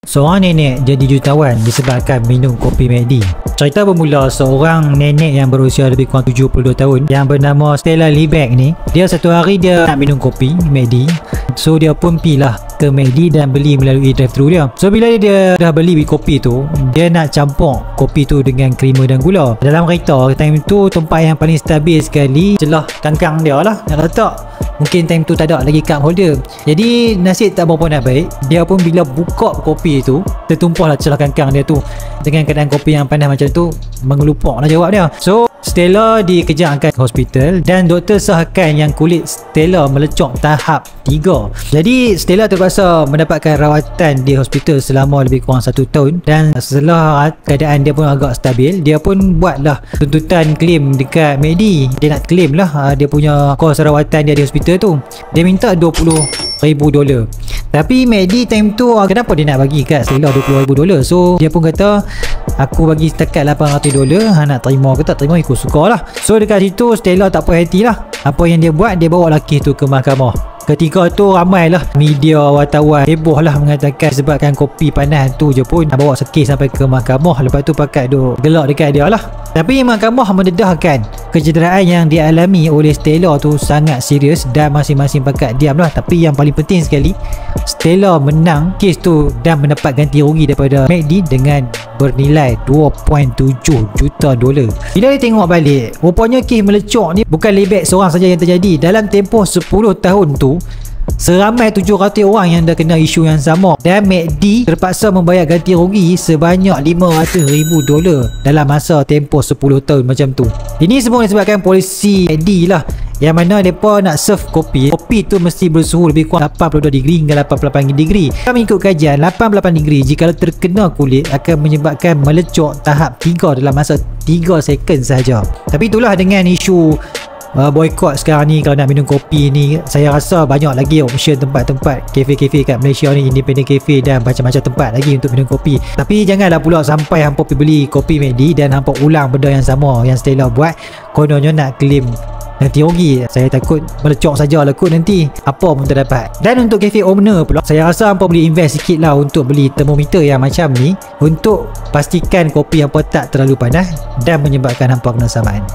Seorang nenek jadi jutawan disebabkan minum kopi McD. Cerita bermula seorang nenek yang berusia lebih kurang 72 tahun yang bernama Stella Liebeck ni. Dia satu hari dia nak minum kopi McD. So dia pun pilah ke McD dan beli melalui drive-thru dia. So bila dia dah beli kopi tu, dia nak campur kopi tu dengan krema dan gula. Dalam kereta time tu tempat yang paling stabil sekali celah kangkang dia lah nak letak. Mungkin time tu tak ada lagi cup holder. Jadi nasib tak berapa nak baik. Dia pun bila buka kopi tu, tertumpahlah celah kangkang dia tu. Dengan keadaan kopi yang panas macam tu, mengelupak lah jawab dia. So Stella dikejarkan ke hospital dan doktor sahkan yang kulit Stella melecok tahap 3. Jadi Stella terpaksa mendapatkan rawatan di hospital selama lebih kurang 1 tahun. Dan setelah keadaan dia pun agak stabil, dia pun buatlah tuntutan claim dekat McD. Dia nak claim lah dia punya kos rawatan dia di hospital tu. Dia minta $20,000. Tapi McD time tu kenapa dia nak bagi kat Stella $20,000? So dia pun kata, aku bagi setakat $800, nak terima ke tak terima ikut suka lah. So dekat situ Stella tak puas hati lah. Apa yang dia buat, dia bawa lelaki tu ke mahkamah. Ketika tu ramailah media wartawan heboh lah mengatakan sebabkan kopi panas tu je pun nak bawa kes sampai ke mahkamah. Lepas tu pakat duk gelak dekat dia lah. Tapi mahkamah mendedahkan kecederaan yang dialami oleh Stella tu sangat serius dan masing-masing pakat diam lah. Tapi yang paling penting sekali, Stella menang kes tu dan mendapat ganti rugi daripada McD dengan bernilai $2.7 juta. Bila dia tengok balik, rupanya kes melecok ni bukan Liebeck seorang saja yang terjadi. Dalam tempoh 10 tahun tu, seramai 700 orang yang dah kena isu yang sama dan McD terpaksa membayar ganti rugi sebanyak $500,000 dalam masa tempoh 10 tahun macam tu. Ini semua disebabkan polisi McD lah, yang mana mereka nak serve kopi tu mesti bersuhu lebih kurang 82 degree hingga 88 degree. Kalau mengikut kajian, 88 degree jika terkena kulit akan menyebabkan melecok tahap 3 dalam masa 3 second sahaja. Tapi itulah dengan isu boykot sekarang ni, kalau nak minum kopi ni, saya rasa banyak lagi option tempat-tempat kafe-kafe kat Malaysia ni, independent cafe dan macam-macam tempat lagi untuk minum kopi. Tapi janganlah pula sampai hampa pergi beli kopi McD dan hampa ulang benda yang sama yang Stella buat, kononnya nak claim nanti rugi. Saya takut melecok saja lah kot nanti, apa pun tak dapat. Dan untuk cafe owner pula, saya rasa hampa boleh invest sikit lah untuk beli termometer yang macam ni untuk pastikan kopi hampa tak terlalu panas dan menyebabkan hampa kena saman.